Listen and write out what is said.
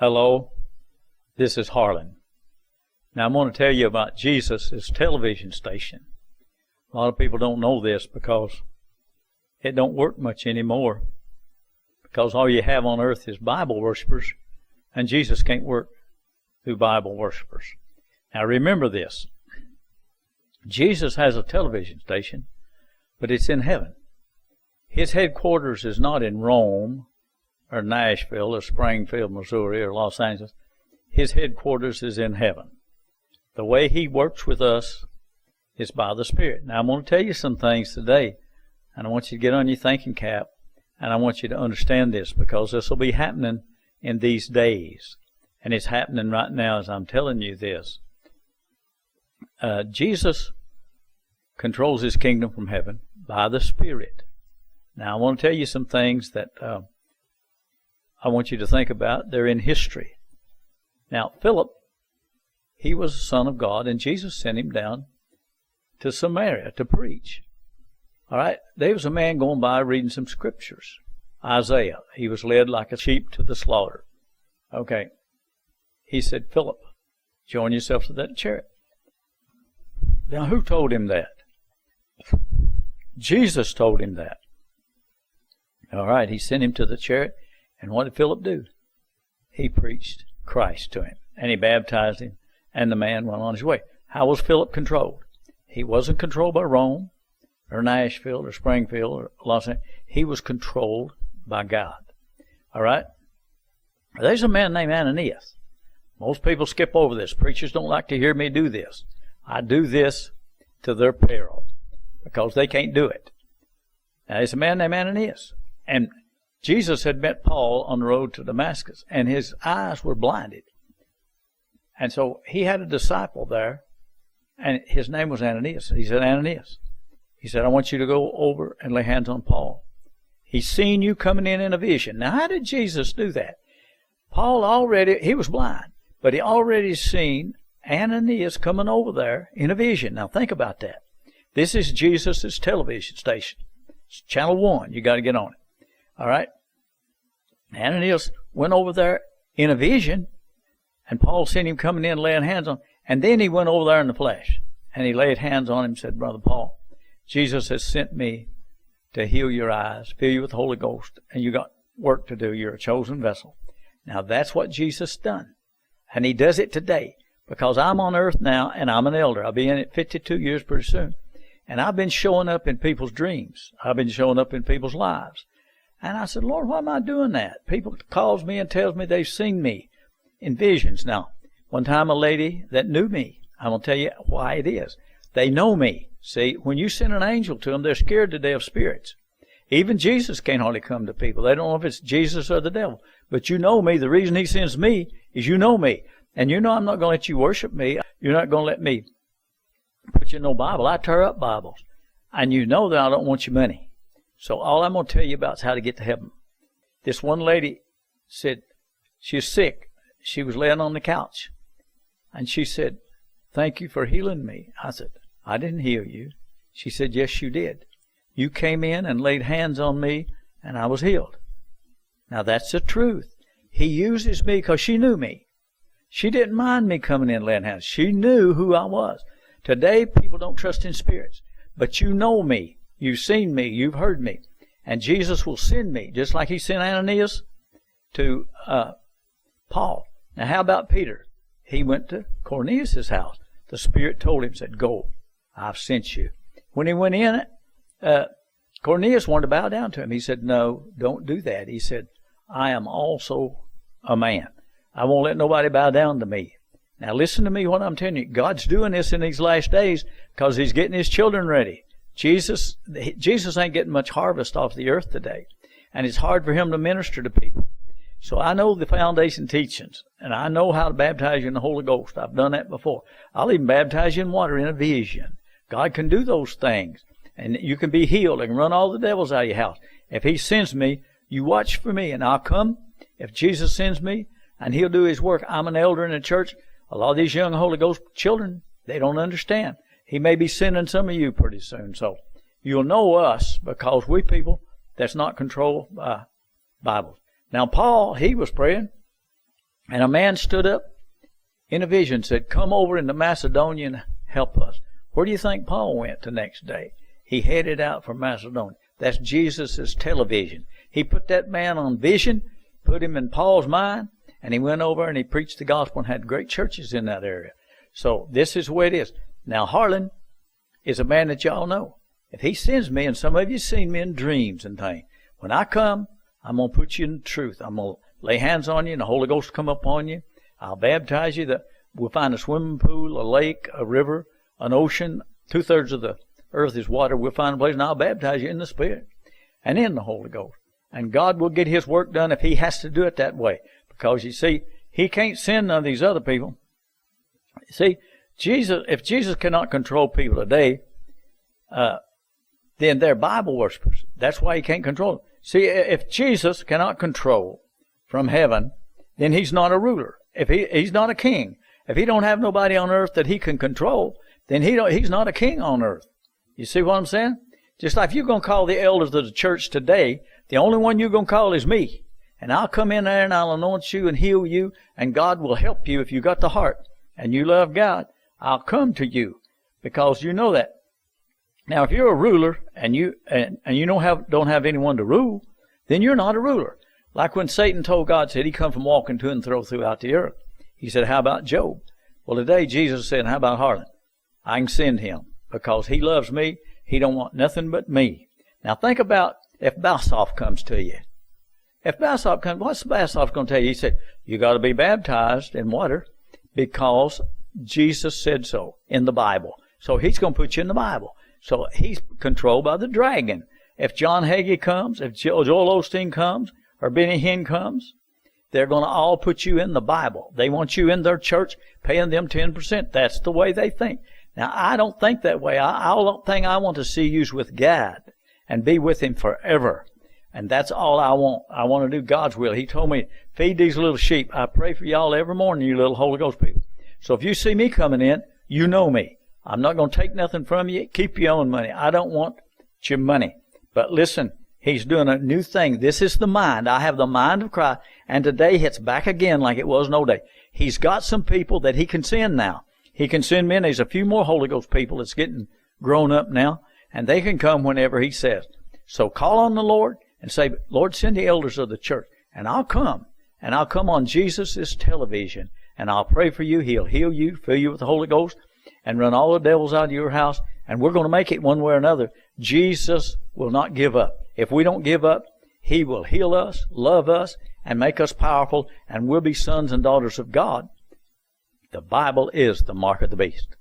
Hello, this is Harlan. Now I'm going to tell you about Jesus' television station. A lot of people don't know this because it don't work much anymore, because all you have on earth is Bible worshipers, and Jesus can't work through Bible worshipers. Now remember this. Jesus has a television station, but it's in heaven. His headquarters is not in Rome or Nashville or Springfield, Missouri or Los Angeles. His headquarters is in heaven. The way he works with us is by the Spirit. Now I'm going to tell you some things today, and I want you to get on your thinking cap, and I want you to understand this, because this will be happening in these days. And it's happening right now as I'm telling you this. Jesus controls his kingdom from heaven by the Spirit. Now I want to tell you some things that I want you to think about. They're in history. Now Philip, he was the Son of God, and Jesus sent him down to Samaria to preach. All right, there was a man going by reading some scriptures. Isaiah, he was led like a sheep to the slaughter. Okay, he said, Philip, join yourself to that chariot. Now who told him that? Jesus told him that. All right, he sent him to the chariot, and what did Philip do? He preached Christ to him, and he baptized him, and the man went on his way. How was Philip controlled? He wasn't controlled by Rome or Nashville or Springfield or Los Angeles. He was controlled by God. All right? There's a man named Ananias. Most people skip over this. Preachers don't like to hear me do this. I do this to their peril because they can't do it. Now, there's a man named Ananias. And Jesus had met Paul on the road to Damascus, and his eyes were blinded. And so he had a disciple there, and his name was Ananias. He said, Ananias, he said, I want you to go over and lay hands on Paul. He's seen you coming in a vision. Now, how did Jesus do that? Paul already, he was blind, but he already seen Ananias coming over there in a vision. Now, think about that. This is Jesus' television station. It's Channel 1. You got to get on it. All right? Ananias went over there in a vision, and Paul seen him coming in laying hands on him. And then he went over there in the flesh, and he laid hands on him and said, Brother Paul, Jesus has sent me to heal your eyes, fill you with the Holy Ghost, and you got work to do. You're a chosen vessel. Now that's what Jesus done. And he does it today, because I'm on earth now, and I'm an elder. I'll be in it 52 years pretty soon. And I've been showing up in people's dreams. I've been showing up in people's lives. And I said, Lord, why am I doing that? People calls me and tells me they've seen me in visions. Now, one time a lady that knew me, I'm going to tell you why it is. They know me. See, when you send an angel to them, they're scared to death of spirits. Even Jesus can't hardly come to people. They don't know if it's Jesus or the devil. But you know me. The reason he sends me is you know me. And you know I'm not going to let you worship me. You're not going to let me put you in no Bible. I tear up Bibles. And you know that I don't want your money. So all I'm going to tell you about is how to get to heaven. This one lady said she was sick. She was laying on the couch. And she said, thank you for healing me. I said, I didn't heal you. She said, yes, you did. You came in and laid hands on me, and I was healed. Now, that's the truth. He uses me because she knew me. She didn't mind me coming in and laying hands. She knew who I was. Today, people don't trust in spirits. But you know me. You've seen me. You've heard me. And Jesus will send me, just like he sent Ananias to Paul. Now, how about Peter? He went to Cornelius' house. The Spirit told him, said, go, I've sent you. When he went in, Cornelius wanted to bow down to him. He said, no, don't do that. He said, I am also a man. I won't let nobody bow down to me. Now listen to me what I'm telling you. God's doing this in these last days because he's getting his children ready. Jesus ain't getting much harvest off the earth today. And it's hard for him to minister to people. So I know the foundation teachings, and I know how to baptize you in the Holy Ghost. I've done that before. I'll even baptize you in water in a vision. God can do those things, and you can be healed and run all the devils out of your house. If he sends me, you watch for me, and I'll come. If Jesus sends me, and he'll do his work. I'm an elder in the church. A lot of these young Holy Ghost children, they don't understand. He may be sending some of you pretty soon. So you'll know us because we people that's not controlled by Bibles. Now, Paul, he was praying. And a man stood up in a vision and said, come over into Macedonia and help us. Where do you think Paul went the next day? He headed out for Macedonia. That's Jesus' television. He put that man on vision, put him in Paul's mind, and he went over and he preached the gospel and had great churches in that area. So this is the way it is. Now Harlan is a man that y'all know. If he sends me, and some of you seen me in dreams and things, when I come, I'm going to put you in the truth. I'm going to lay hands on you and the Holy Ghost will come upon you. I'll baptize you. We'll find a swimming pool, a lake, a river, an ocean. 2/3 of the earth is water. We'll find a place and I'll baptize you in the Spirit and in the Holy Ghost. And God will get his work done if he has to do it that way. Because you see, he can't send none of these other people. See, if Jesus cannot control people today, then they're Bible worshipers. That's why he can't control them. See, if Jesus cannot control from heaven, then he's not a ruler. If he's not a king. If he don't have nobody on earth that he can control, then he's not a king on earth. You see what I'm saying? Just like if you're going to call the elders of the church today, the only one you're going to call is me. And I'll come in there and I'll anoint you and heal you, and God will help you if you got the heart and you love God. I'll come to you because you know that. Now, if you're a ruler and you don't have anyone to rule, then you're not a ruler. Like when Satan told God, said he come from walking to and fro throughout the earth. He said, how about Job? Well, today Jesus said, how about Harlan? I can send him because he loves me. He don't want nothing but me. Now think about if Basoph comes to you. If Basoph comes, what's Basoph going to tell you? He said, you got to be baptized in water because Jesus said so in the Bible. So he's going to put you in the Bible. So he's controlled by the dragon. If John Hagee comes, if Joel Osteen comes, or Benny Hinn comes, they're going to all put you in the Bible. They want you in their church, paying them 10%. That's the way they think. Now, I don't think that way. All thing I want to see you is with God and be with him forever. And that's all I want. I want to do God's will. He told me, feed these little sheep. I pray for y'all every morning, you little Holy Ghost people. So if you see me coming in, you know me. I'm not going to take nothing from you. Keep your own money. I don't want your money. But listen, he's doing a new thing. This is the mind. I have the mind of Christ. And today it's back again like it was no day. He's got some people that he can send now. He can send men. There's a few more Holy Ghost people that's getting grown up now. And they can come whenever he says. So call on the Lord and say, Lord, send the elders of the church. And I'll come. And I'll come on Jesus' television. And I'll pray for you. He'll heal you, fill you with the Holy Ghost, and run all the devils out of your house. And we're going to make it one way or another. Jesus will not give up. If we don't give up, he will heal us, love us, and make us powerful, and we'll be sons and daughters of God. The Bible is the mark of the beast.